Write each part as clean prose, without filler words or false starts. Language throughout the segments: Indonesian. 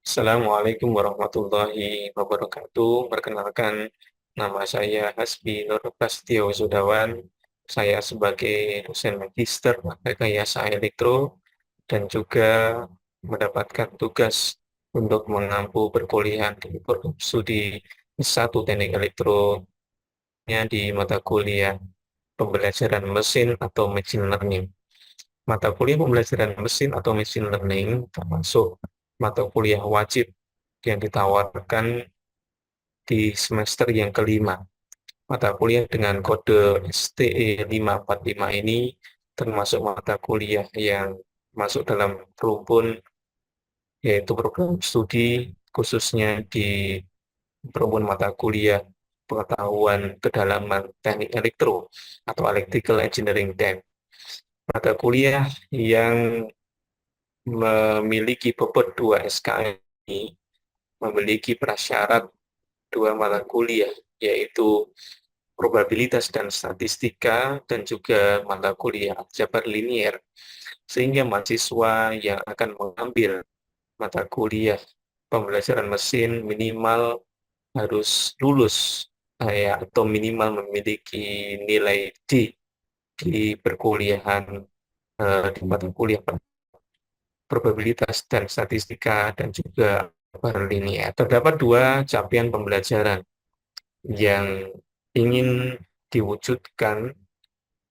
Assalamualaikum warahmatullahi wabarakatuh. Perkenalkan, nama saya Hasbi Nur Prasetyo Wisudawan. Saya sebagai dosen magister rekayasa elektro dan juga mendapatkan tugas untuk mengampu perkuliahan di program studi S1 Teknik Elektronya di mata kuliah pembelajaran mesin atau machine learning. Mata kuliah pembelajaran mesin atau machine learning termasuk mata kuliah wajib yang ditawarkan di semester yang kelima. Mata kuliah dengan kode STE 545 ini termasuk mata kuliah yang masuk dalam rumpun, yaitu program studi khususnya di rumpun mata kuliah pengetahuan kedalaman teknik elektro atau electrical engineering TEN. Mata kuliah yang memiliki bobot 2 SKS ini memiliki prasyarat dua mata kuliah, yaitu probabilitas dan statistika dan juga mata kuliah aljabar linier, sehingga mahasiswa yang akan mengambil mata kuliah pembelajaran mesin minimal harus lulus atau minimal memiliki nilai D di perkuliahan di mata kuliah probabilitas dan statistika dan juga aljabar linier. Terdapat dua capaian pembelajaran yang ingin diwujudkan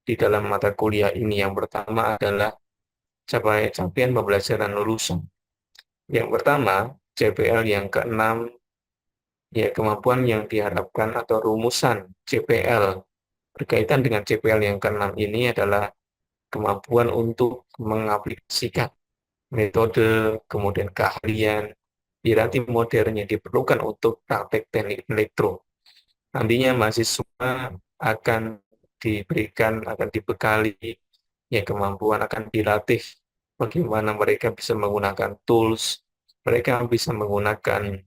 di dalam mata kuliah ini. Yang pertama adalah capaian pembelajaran lulusan. Yang pertama, CPL yang keenam, ya kemampuan yang diharapkan atau rumusan CPL berkaitan dengan CPL yang keenam ini adalah kemampuan untuk mengaplikasikan metode, kemudian keahlian, piranti modern yang diperlukan untuk praktek teknik elektro. Nantinya mahasiswa akan akan dibekali ya kemampuan, akan dilatih bagaimana mereka bisa menggunakan tools, mereka bisa menggunakan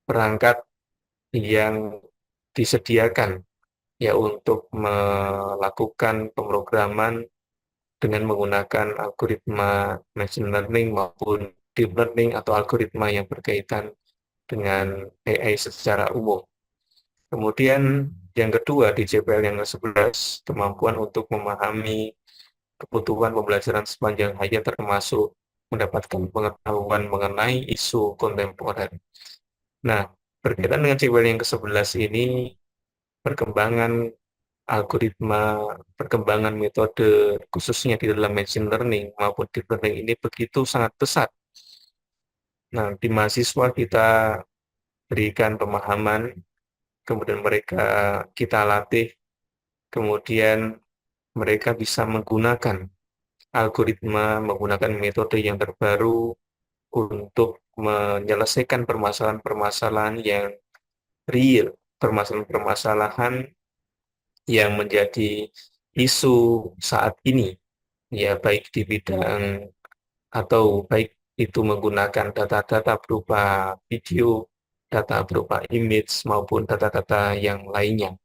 perangkat yang disediakan ya untuk melakukan pemrograman dengan menggunakan algoritma machine learning maupun deep learning atau algoritma yang berkaitan dengan AI secara umum. Kemudian yang kedua di JPL yang ke-11, kemampuan untuk memahami kebutuhan pembelajaran sepanjang hayat termasuk mendapatkan pengetahuan mengenai isu kontemporer. Nah, berkaitan dengan JPL yang ke-11 ini, perkembangan algoritma, perkembangan metode khususnya di dalam machine learning maupun deep learning ini begitu sangat pesat. Nah, di mahasiswa kita berikan pemahaman, kemudian kita latih, kemudian mereka bisa menggunakan algoritma, menggunakan metode yang terbaru untuk menyelesaikan permasalahan-permasalahan yang real, permasalahan-permasalahan yang menjadi isu saat ini, ya baik di bidang atau baik itu menggunakan data-data berupa video, data berupa image, maupun data-data yang lainnya.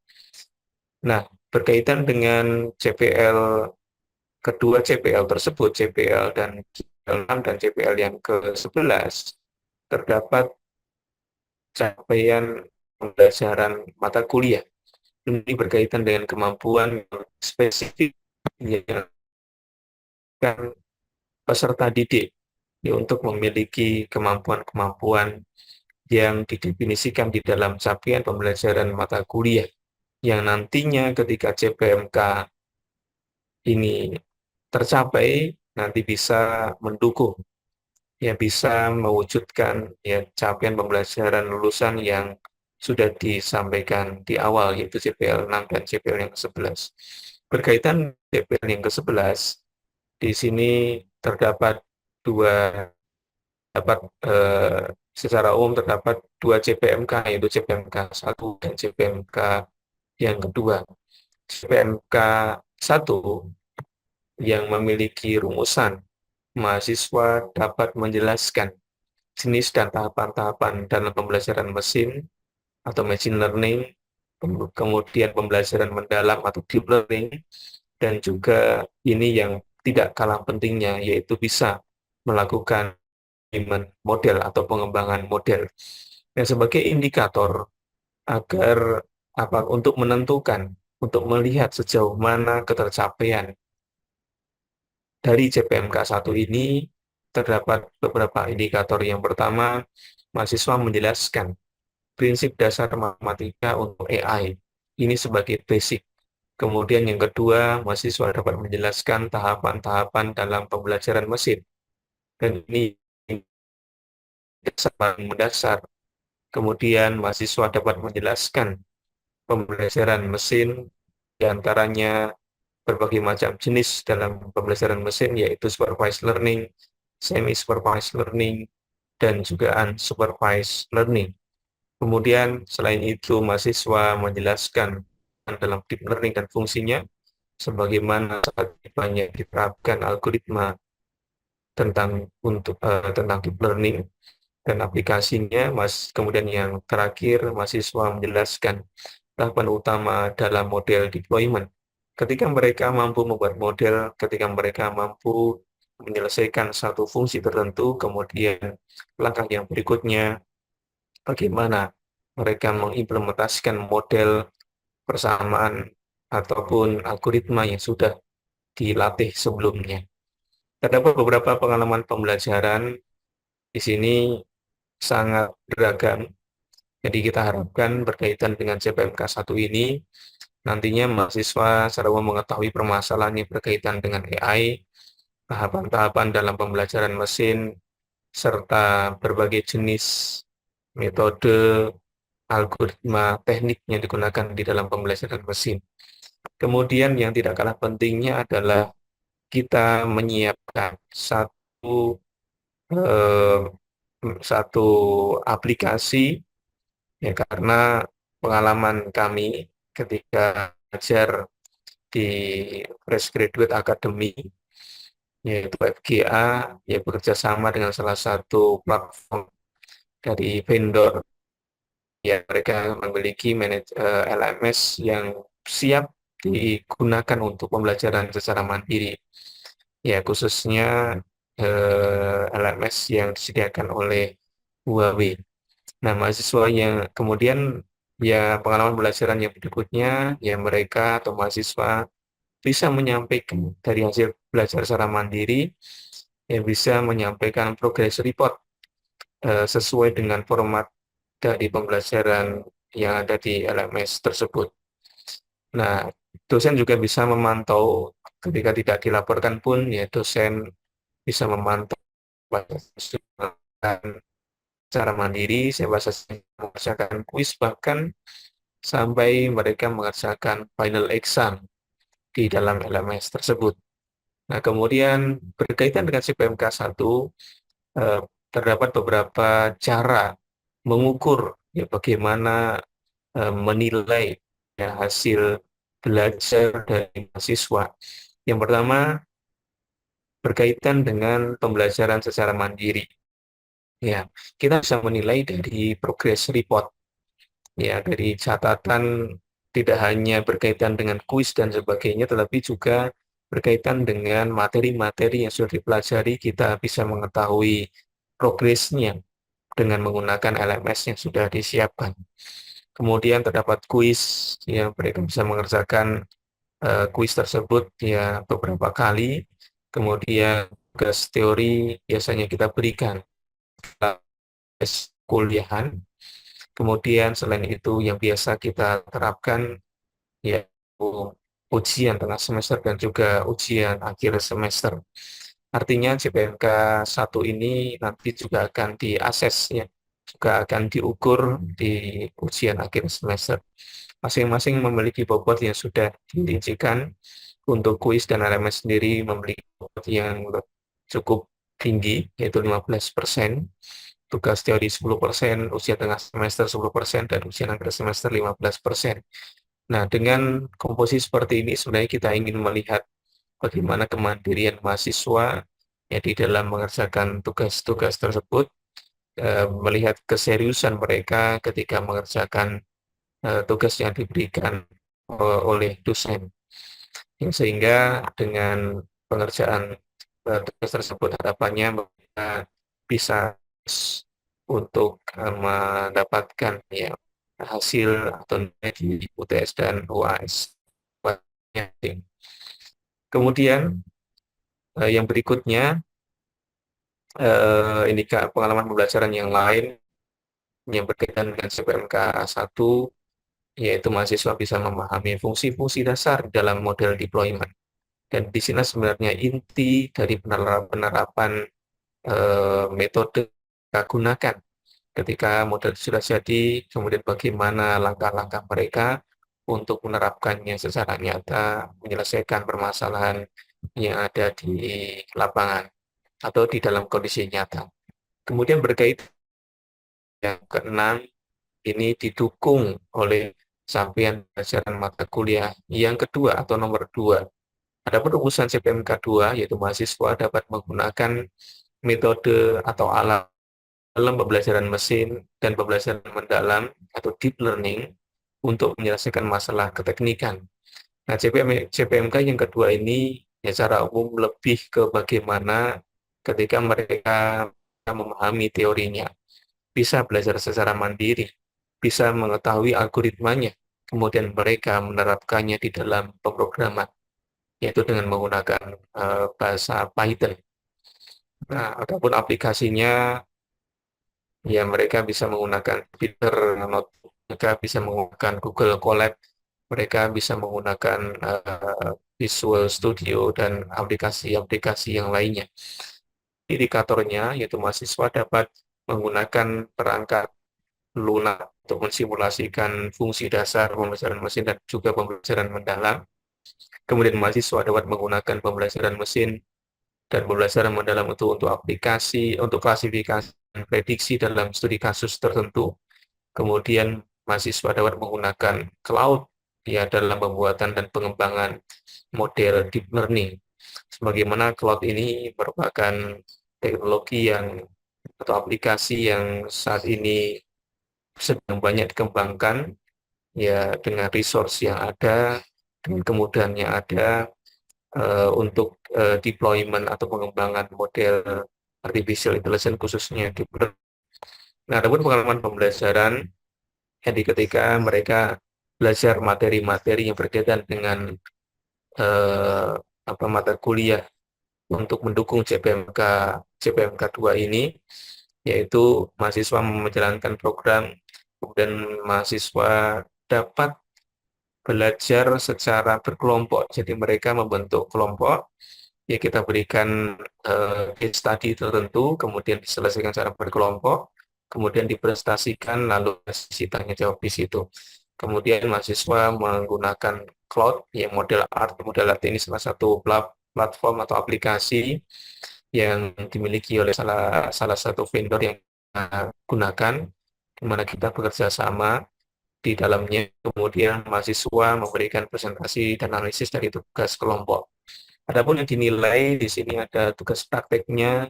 Nah, berkaitan dengan CPL, kedua CPL tersebut, CPL dan CPL 6 dan CPL yang ke-11, terdapat capaian pembelajaran mata kuliah. Ini berkaitan dengan kemampuan spesifik yang peserta didik ya, untuk memiliki kemampuan-kemampuan yang didefinisikan di dalam capaian pembelajaran mata kuliah yang nantinya ketika CPMK ini tercapai nanti bisa mendukung ya, bisa mewujudkan ya capaian pembelajaran lulusan yang sudah disampaikan di awal, yaitu CPL 6 dan CPL yang ke-11. Berkaitan CPL yang ke-11, di sini terdapat dua dapat secara umum terdapat dua CPMK, yaitu CPMK 1 dan CPMK yang kedua. CPMK 1 yang memiliki rumusan, mahasiswa dapat menjelaskan jenis dan tahapan-tahapan dalam pembelajaran mesin atau machine learning, kemudian pembelajaran mendalam atau deep learning, dan juga ini yang tidak kalah pentingnya, yaitu bisa melakukan model atau pengembangan model. Nah, sebagai indikator agar untuk menentukan, untuk melihat sejauh mana ketercapaian dari CPMK 1 ini, terdapat beberapa indikator. Yang pertama, mahasiswa menjelaskan prinsip dasar matematika untuk AI. Ini sebagai basic. Kemudian yang kedua, mahasiswa dapat menjelaskan tahapan-tahapan dalam pembelajaran mesin. Dan ini dasar paling mendasar. Kemudian mahasiswa dapat menjelaskan pembelajaran mesin, diantaranya berbagai macam jenis dalam pembelajaran mesin, yaitu supervised learning, semi-supervised learning, dan juga unsupervised learning. Kemudian selain itu mahasiswa menjelaskan dalam deep learning dan fungsinya, sebagaimana banyak diterapkan algoritma tentang deep learning dan aplikasinya. Kemudian yang terakhir, mahasiswa menjelaskan tahapan utama dalam model deployment. Ketika mereka mampu membuat model, ketika mereka mampu menyelesaikan satu fungsi tertentu, kemudian langkah yang berikutnya, bagaimana mereka mengimplementasikan model persamaan ataupun algoritma yang sudah dilatih sebelumnya. Terdapat beberapa pengalaman pembelajaran di sini sangat beragam. Jadi kita harapkan berkaitan dengan CPMK 1 ini, nantinya mahasiswa secara umum mengetahui permasalahan yang berkaitan dengan AI, tahapan-tahapan dalam pembelajaran mesin, serta berbagai jenis metode, algoritma, teknik yang digunakan di dalam pembelajaran mesin. Kemudian yang tidak kalah pentingnya adalah kita menyiapkan eh, satu aplikasi, ya, karena pengalaman kami ketika belajar di Fresh Graduate Academy, yaitu FGA, ya, bekerja sama dengan salah satu platform dari vendor, ya, mereka memiliki LMS yang siap digunakan untuk pembelajaran secara mandiri, ya, khususnya LMS yang disediakan oleh Huawei. Nah, mahasiswa yang kemudian, ya, pengalaman belajaran yang berikutnya, ya, mereka atau mahasiswa bisa menyampaikan dari hasil belajar secara mandiri, ya, bisa menyampaikan progress report sesuai dengan format dari pembelajaran yang ada di LMS tersebut. Nah, dosen juga bisa memantau ketika tidak dilaporkan pun, ya, dosen bisa memantau secara mandiri, saya mengerjakan kuis, bahkan sampai mereka mengerjakan final exam di dalam LMS tersebut. Nah, kemudian berkaitan dengan CPMK 1, eh, terdapat beberapa cara mengukur, ya, bagaimana menilai, ya, hasil belajar dari mahasiswa. Yang pertama, berkaitan dengan pembelajaran secara mandiri. Ya, kita bisa menilai dari progress report, ya, dari catatan, tidak hanya berkaitan dengan kuis dan sebagainya, tetapi juga berkaitan dengan materi-materi yang sudah dipelajari. Kita bisa mengetahui progresnya dengan menggunakan LMS yang sudah disiapkan. Kemudian terdapat kuis, yang mereka bisa mengerjakan kuis tersebut, ya, beberapa kali. Kemudian tugas teori biasanya kita berikan tes kuliahan. Kemudian selain itu yang biasa kita terapkan, yaitu ujian tengah semester dan juga ujian akhir semester. Artinya CPMK 1 ini nanti juga akan diakses, ya, juga akan diukur di ujian akhir semester. Masing-masing memiliki bobot yang sudah dirincikan. Untuk kuis dan LMS sendiri memiliki bobot yang cukup tinggi, yaitu 15%, tugas teori 10%, ujian tengah semester 10%, dan ujian akhir semester 15%. Nah, dengan komposisi seperti ini, sebenarnya kita ingin melihat bagaimana kemandirian mahasiswa, ya, di dalam mengerjakan tugas-tugas tersebut, melihat keseriusan mereka ketika mengerjakan tugas yang diberikan oleh dosen. Ya, sehingga dengan pengerjaan tugas tersebut, harapannya mereka bisa untuk mendapatkan ya hasil atau nilai di UTS dan UAS. Kemudian yang berikutnya ini Kak, pengalaman pembelajaran yang lain yang berkaitan dengan CPMK 1, yaitu mahasiswa bisa memahami fungsi-fungsi dasar dalam model deployment. Dan di sini sebenarnya inti dari penerapan metode kita gunakan ketika model sudah jadi, kemudian bagaimana langkah-langkah mereka untuk menerapkannya secara nyata, menyelesaikan permasalahan yang ada di lapangan atau di dalam kondisi nyata. Kemudian berkaitan yang keenam, ini didukung oleh capaian pelajaran mata kuliah yang kedua atau nomor 2. Adapun rumusan CPMK 2, yaitu mahasiswa dapat menggunakan metode atau alat dalam pembelajaran mesin dan pembelajaran mendalam atau deep learning untuk menyelesaikan masalah keteknikan. Nah, CPMK yang kedua ini ya secara umum lebih ke bagaimana ketika mereka memahami teorinya, bisa belajar secara mandiri, bisa mengetahui algoritmanya, kemudian mereka menerapkannya di dalam pemrograman, yaitu dengan menggunakan bahasa Python. Nah, adapun aplikasinya, ya mereka bisa menggunakan Twitter, mereka bisa menggunakan Google Colab, mereka bisa menggunakan Visual Studio dan aplikasi-aplikasi yang lainnya. Indikatornya yaitu mahasiswa dapat menggunakan perangkat lunak untuk mensimulasikan fungsi dasar pembelajaran mesin dan juga pembelajaran mendalam. Kemudian mahasiswa dapat menggunakan pembelajaran mesin dan pembelajaran mendalam untuk aplikasi, untuk klasifikasi dan prediksi dalam studi kasus tertentu. Kemudian mahasiswa dapat menggunakan cloud ya dalam pembuatan dan pengembangan model deep learning. Sebagaimana cloud ini merupakan teknologi atau aplikasi yang saat ini sedang banyak dikembangkan ya dengan resource yang ada, dengan kemudahan yang ada untuk deployment atau pengembangan model artificial intelligence khususnya di Nah, adapun pengalaman pembelajaran jadi ketika mereka belajar materi-materi yang berkaitan dengan mata kuliah untuk mendukung CPMK 2 ini, yaitu mahasiswa menjalankan program, kemudian mahasiswa dapat belajar secara berkelompok. Jadi mereka membentuk kelompok, ya kita berikan case study tertentu, kemudian diselesaikan secara berkelompok, kemudian dipresentasikan, lalu sisi tanya jawab di situ. Kemudian mahasiswa menggunakan cloud, yang model art ini salah satu platform atau aplikasi yang dimiliki oleh salah satu vendor yang kita gunakan, di mana kita bekerja sama di dalamnya. Kemudian mahasiswa memberikan presentasi dan analisis dari tugas kelompok. Adapun yang dinilai di sini ada tugas prakteknya.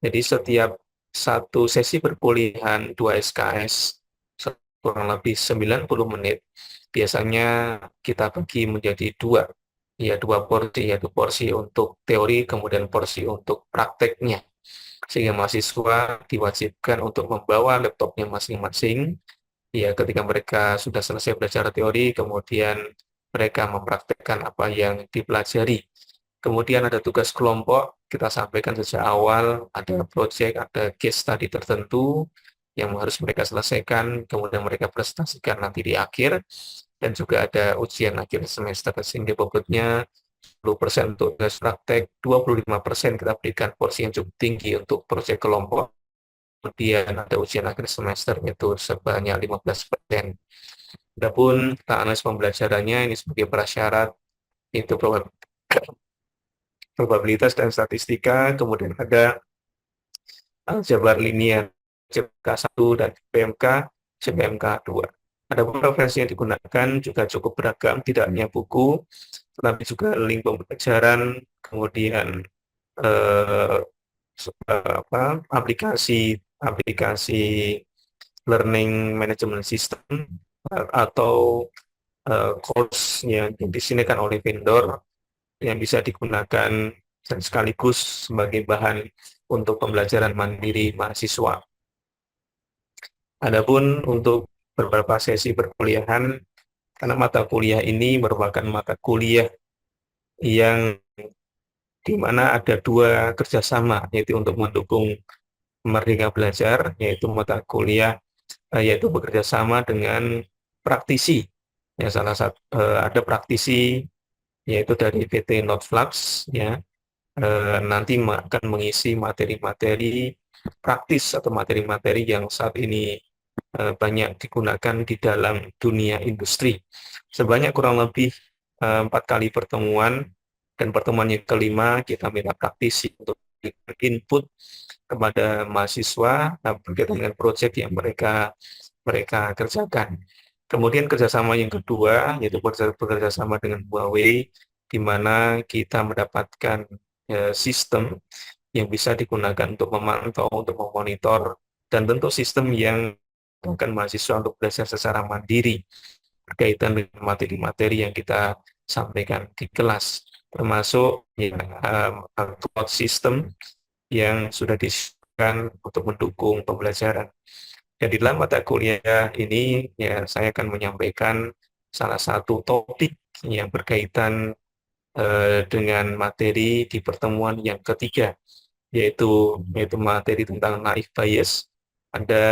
Jadi setiap satu sesi perkuliahan 2 SKS kurang lebih 90 menit. Biasanya kita bagi menjadi dua porsi, yaitu porsi untuk teori, kemudian porsi untuk prakteknya. Sehingga mahasiswa diwajibkan untuk membawa laptopnya masing-masing. Ya, ketika mereka sudah selesai belajar teori, kemudian mereka mempraktekkan apa yang dipelajari. Kemudian ada tugas kelompok, kita sampaikan sejak awal, ada project, ada case study tertentu yang harus mereka selesaikan, kemudian mereka presentasikan nanti di akhir, dan juga ada ujian akhir semester, sehingga bobotnya 10% untuk tugas praktek, 25% kita berikan porsi yang cukup tinggi untuk project kelompok, kemudian ada ujian akhir semester itu sebanyak 15%. Adapun kita analisis pembelajarannya ini sebagai prasyarat, itu probabilitas dan statistika, kemudian ada aljabar linear, CPMK 1 dan CPMK 2. Ada beberapa versi yang digunakan juga cukup beragam, tidak hanya buku, tetapi juga link pembelajaran, kemudian eh, aplikasi learning management system atau course yang disediakan oleh vendor yang bisa digunakan dan sekaligus sebagai bahan untuk pembelajaran mandiri mahasiswa. Adapun untuk beberapa sesi perkuliahan, karena mata kuliah ini merupakan mata kuliah yang di mana ada dua kerjasama, yaitu untuk mendukung Merdeka Belajar, yaitu mata kuliah, yaitu bekerja sama dengan praktisi. Ya, salah satu ada praktisi yaitu dari PT Notflux, ya, nanti akan mengisi materi-materi praktis atau materi-materi yang saat ini banyak digunakan di dalam dunia industri. Sebanyak kurang lebih 4 kali pertemuan, dan pertemuan yang kelima kita minta praktisi untuk input kepada mahasiswa berkaitan dengan proyek yang mereka mereka kerjakan. Kemudian kerjasama yang kedua yaitu bekerja sama dengan Huawei, di mana kita mendapatkan sistem yang bisa digunakan untuk memantau, untuk memonitor, dan bentuk sistem yang akan mahasiswa untuk belajar secara mandiri berkaitan dengan materi-materi yang kita sampaikan di kelas, termasuk ya, cloud system yang sudah disiapkan untuk mendukung pembelajaran. Dan di dalam mata kuliah ini, ya saya akan menyampaikan salah satu topik yang berkaitan dengan materi di pertemuan yang ketiga, yaitu materi tentang naive bias. Ada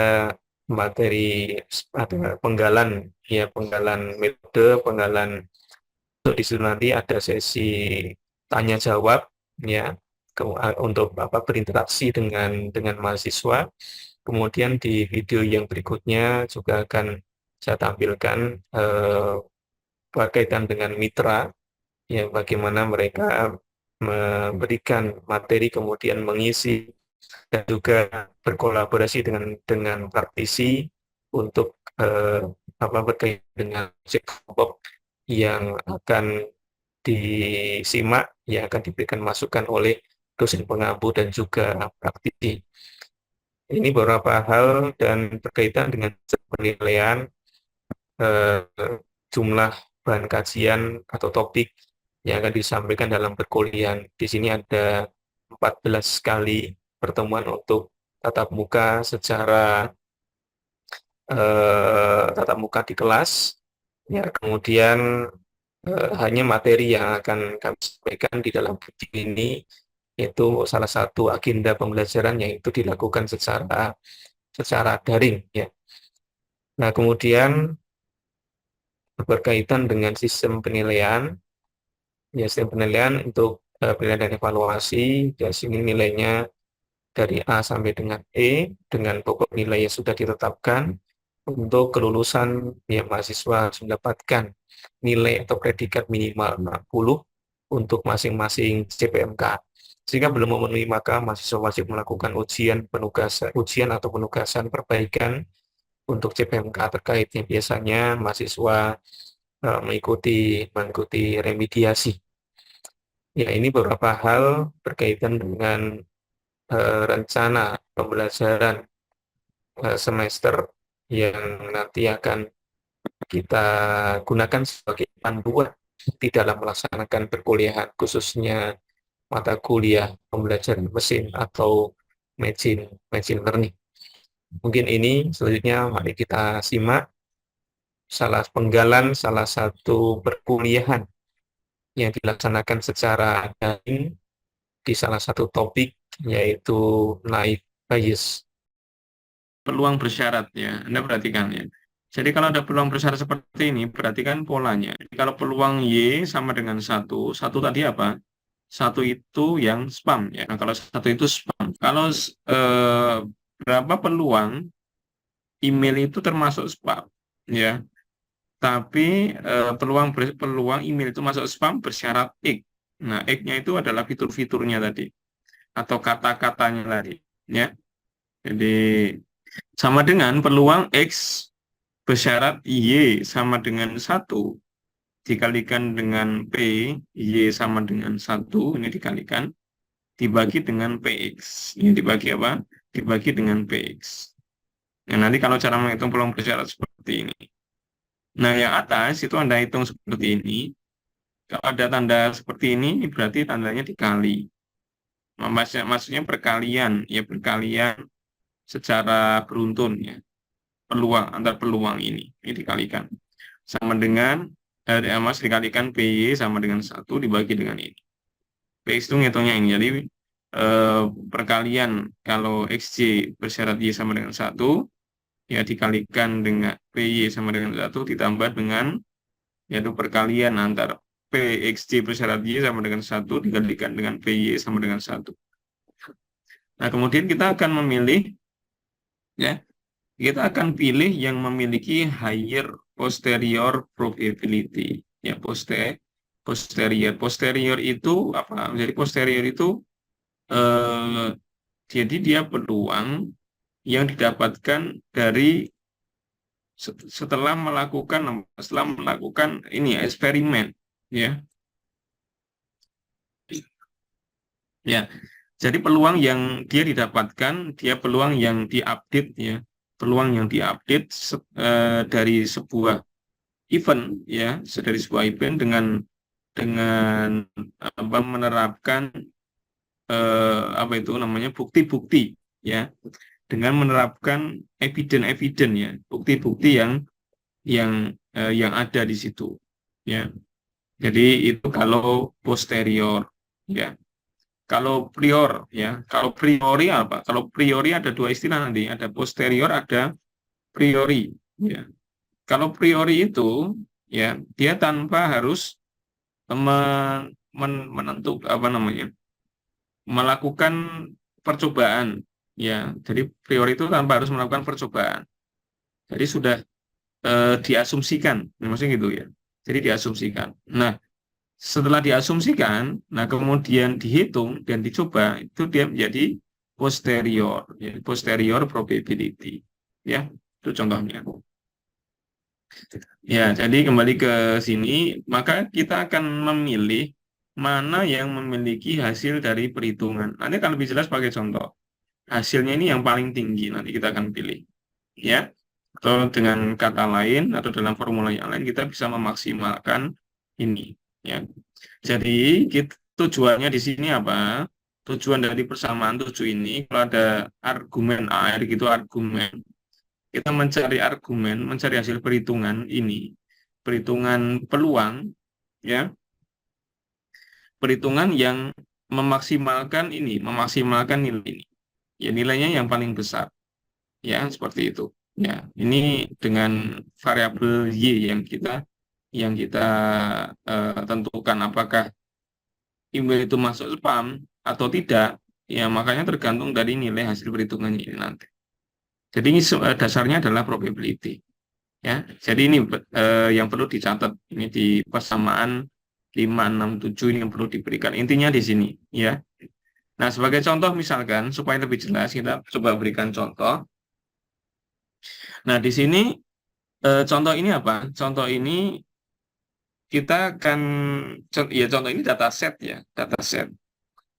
materi, ada penggalan, ya penggalan metode, penggalan. Di situ nanti ada sesi tanya jawab, ya untuk berinteraksi dengan mahasiswa. Kemudian di video yang berikutnya juga akan saya tampilkan berkaitan dengan mitra, ya bagaimana mereka memberikan materi kemudian mengisi dan juga berkolaborasi dengan praktisi untuk berkaitan dengan proyek kelompok yang akan disimak, yang akan diberikan masukan oleh dosen pengampu dan juga praktisi. Ini beberapa hal dan berkaitan dengan penilaian jumlah bahan kajian atau topik yang akan disampaikan dalam perkuliahan. Di sini ada 14 kali pertemuan untuk tatap muka secara tatap muka di kelas. Ya, kemudian hanya materi yang akan kami sampaikan di dalam video ini, yaitu salah satu agenda pembelajaran yang itu dilakukan secara daring, ya. Nah, kemudian berkaitan dengan sistem penilaian, ya sistem penilaian untuk penilaian dan evaluasi, ya sini nilainya dari A sampai dengan E dengan pokok nilai yang sudah ditetapkan. Untuk kelulusan, ya mahasiswa harus mendapatkan nilai atau predikat minimal 60 untuk masing-masing CPMK. Jika belum memenuhi, maka mahasiswa wajib melakukan ujian atau penugasan perbaikan untuk CPMK terkait, yang biasanya mahasiswa mengikuti remediasi. Ya, ini beberapa hal berkaitan dengan rencana pembelajaran semester yang nanti akan kita gunakan sebagai panduan di dalam melaksanakan perkuliahan, khususnya mata kuliah pembelajaran mesin atau machine learning. Mungkin ini selanjutnya mari kita simak salah satu perkuliahan yang dilaksanakan secara daring di salah satu topik, yaitu naive bias. Peluang bersyarat ya, Anda perhatikan ya. Jadi kalau ada peluang bersyarat seperti ini, perhatikan polanya. Jadi kalau peluang Y sama dengan satu tadi apa? Satu itu yang spam ya. Nah, kalau satu itu spam. Kalau berapa peluang email itu termasuk spam ya. Tapi peluang email itu masuk spam bersyarat X. Nah, X-nya itu adalah fitur-fiturnya tadi atau kata-katanya tadi ya. Jadi sama dengan peluang X bersyarat Y sama dengan 1 dikalikan dengan P, Y sama dengan 1, ini dikalikan, dibagi dengan PX. Ini dibagi apa? Dibagi dengan PX. Nah, nanti kalau cara menghitung peluang bersyarat seperti ini. Nah, yang atas itu Anda hitung seperti ini. Kalau ada tanda seperti ini berarti tandanya dikali. Maksudnya perkalian, ya perkalian secara beruntun ya. Peluang antar peluang ini dikalikan sama dengan Mas dikalikan PY sama dengan 1 dibagi dengan ini. PX itu ngitungnya ini. Jadi perkalian kalau XJ bersyarat Y sama dengan 1 ya dikalikan dengan PY sama dengan 1 ditambah dengan yaitu perkalian antara PXJ bersyarat Y sama dengan 1 dikalikan dengan PY sama dengan 1. Nah, kemudian kita akan memilih ya, kita akan pilih yang memiliki higher posterior probability. Ya, posterior itu apa? Jadi posterior itu jadi dia peluang yang didapatkan dari setelah melakukan ini ya, eksperimen ya. Ya, jadi peluang yang dia didapatkan, dia peluang yang diupdate ya, peluang yang diupdate dari sebuah event ya, dari sebuah event dengan apa menerapkan apa itu namanya bukti-bukti ya, dengan menerapkan eviden-eviden ya, bukti-bukti yang ada di situ ya. Jadi itu kalau posterior ya. Kalau prior ya, kalau priori apa? Kalau priori ada dua istilah nanti, ada posterior, ada priori ya. Kalau priori itu ya dia tanpa harus menentukan apa namanya? Melakukan percobaan ya. Jadi priori itu tanpa harus melakukan percobaan. Jadi sudah diasumsikan, maksudnya gitu ya. Jadi diasumsikan. Nah, setelah diasumsikan, nah kemudian dihitung dan dicoba, itu dia menjadi posterior, ya, posterior probability. Ya, itu contohnya. Ya, jadi kembali ke sini, maka kita akan memilih mana yang memiliki hasil dari perhitungan. Nanti akan lebih jelas pakai contoh. Hasilnya ini yang paling tinggi, nanti kita akan pilih. Ya, atau dengan kata lain, atau dalam formula yang lain, kita bisa memaksimalkan ini. Ya, jadi tujuannya di sini apa? Tujuan dari persamaan 7 ini, kalau ada argumen AR gitu, argumen, kita mencari argumen, mencari hasil perhitungan ini, perhitungan peluang, ya, perhitungan yang memaksimalkan ini, memaksimalkan nilai ini, ya nilainya yang paling besar, ya seperti itu. Ya, ini dengan variabel Y yang kita tentukan apakah email itu masuk spam atau tidak, ya makanya tergantung dari nilai hasil perhitungannya ini nanti. Jadi ini dasarnya adalah probability. Ya, jadi ini yang perlu dicatat. Ini di persamaan 5, 6, 7 ini yang perlu diberikan. Intinya di sini, ya. Nah, sebagai contoh misalkan supaya lebih jelas kita coba berikan contoh. Nah, di sini contoh ini apa? Contoh ini kita akan ya contoh ini dataset ya, dataset.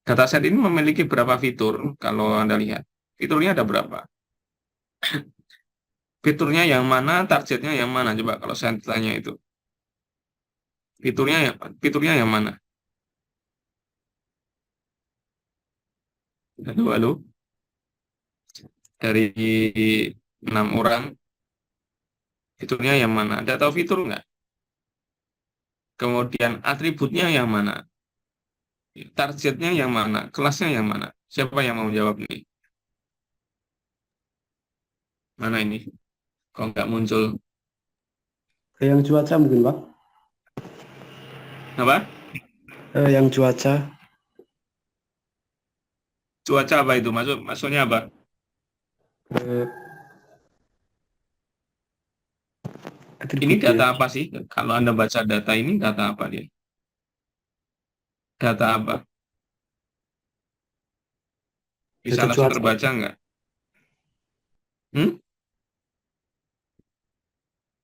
Dataset ini memiliki berapa fitur kalau Anda lihat? Fiturnya ada berapa? Fiturnya yang mana, targetnya yang mana? Coba kalau saya tanya itu. Fiturnya yang mana? Halo, halo. Dari 6 orang, fiturnya yang mana? Ada tahu fitur nggak? Kemudian atributnya yang mana? Targetnya yang mana? Kelasnya yang mana? Siapa yang mau jawab nih? Mana ini? Kok nggak muncul? Yang cuaca mungkin, Pak. Apa? Yang cuaca, Cuaca apa itu? Maksudnya apa? eh, Ini atributnya. data apa sih? Kalau Anda baca data ini, data apa dia? Data apa? Bisa Data langsung cuaca. terbaca nggak? Hmm?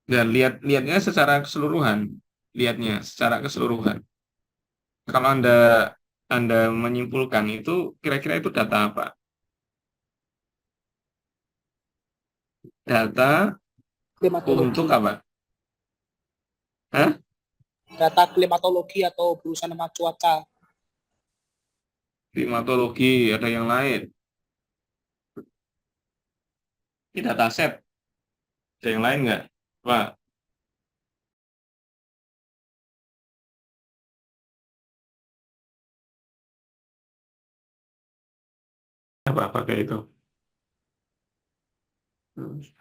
Dan lihatnya secara keseluruhan. Lihatnya secara keseluruhan. Kalau Anda menyimpulkan itu, kira-kira itu data apa? Data untuk Klimatologi, apa? Hah? data klimatologi atau berurusan sama cuaca. Klimatologi, ada yang lain. Ini dataset, ada yang lain nggak? Pak, apa pakai itu?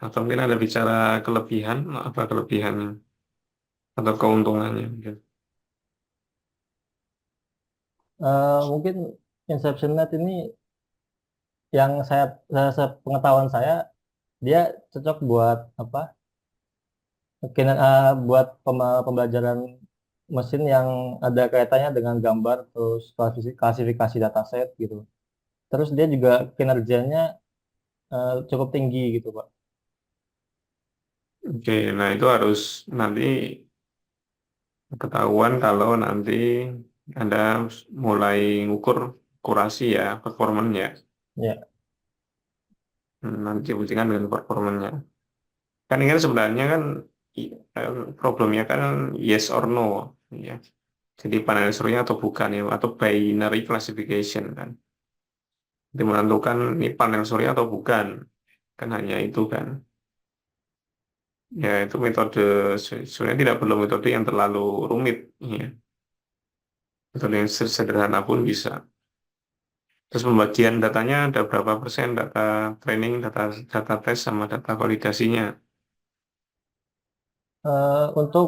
Atau mungkin ada bicara kelebihan, apa kelebihannya atau keuntungannya mungkin. Mungkin InceptionNet ini yang pengetahuan saya dia cocok buat apa? Buat pembelajaran mesin yang ada kaitannya dengan gambar terus klasifikasi dataset gitu. Terus dia juga kinerjanya cukup tinggi gitu, Pak. Oke, nah itu harus nanti ketahuan kalau nanti Anda mulai ngukur kurasi ya, performanya. Ya. Nanti dibuktikan dengan performanya. Kan ini kan sebenarnya kan problemnya kan yes or no ya. Jadi panel surya atau bukan ya, atau binary classification kan. Jadi menentukan ini panel surya atau bukan. Kan hanya itu kan. Ya itu metode sebenarnya tidak perlu metode yang terlalu rumit ya. Metode yang sederhana pun bisa. Terus pembagian datanya ada berapa persen data training, data tes sama data validasinya. Untuk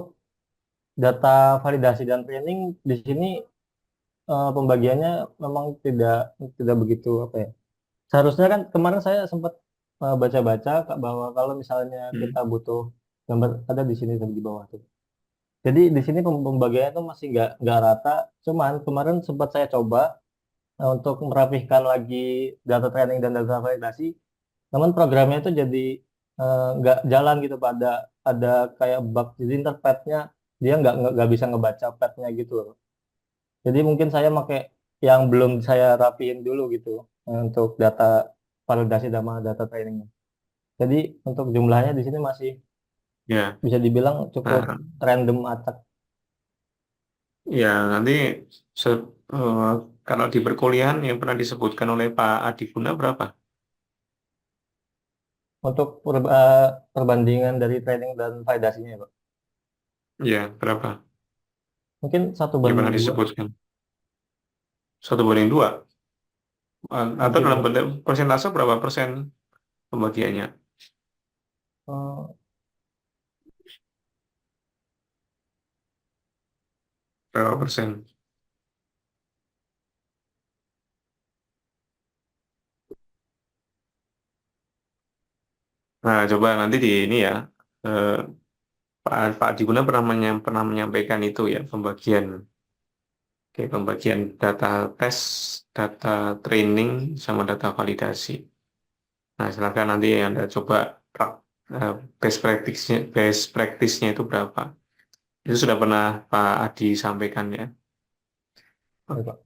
data validasi dan training di sini pembagiannya memang tidak begitu apa ya. Seharusnya kan kemarin saya sempat baca-baca Kak, bahwa kalau misalnya kita Hmm. butuh gambar ada di sini di bawah tuh. Jadi di sini pembagiannya itu masih nggak rata. Cuman kemarin sempat saya coba untuk merapihkan lagi data training dan data validasi. Namun programnya itu jadi nggak jalan gitu Pak. Ada kayak bug. Jadi interpretnya dia nggak bisa ngebaca petnya gitu loh. Jadi mungkin saya pakai yang belum saya rapiin dulu gitu untuk data validasi sama data trainingnya. Jadi untuk jumlahnya di sini masih Ya, bisa dibilang cukup nah, random acak. ya nanti se- eh, kalau di perkuliahan yang pernah disebutkan oleh Pak Adi Guna berapa? Untuk perbandingan dari training dan validasinya ya Pak. Ya, berapa? Mungkin satu Yang banding pernah dua disebutkan 1/2. Atau mungkin dalam Pak. bentuk persentase berapa persen pembagiannya? Eh, Berapa persen? Nah, coba nanti di ini ya, eh, Pak Adi Guna pernah menyampaikan itu ya, pembagian data tes, data training, sama data validasi. Nah, silakan nanti Anda coba eh, best practice-nya itu berapa. Itu sudah pernah Pak Adi sampaikan ya. ya, Pak.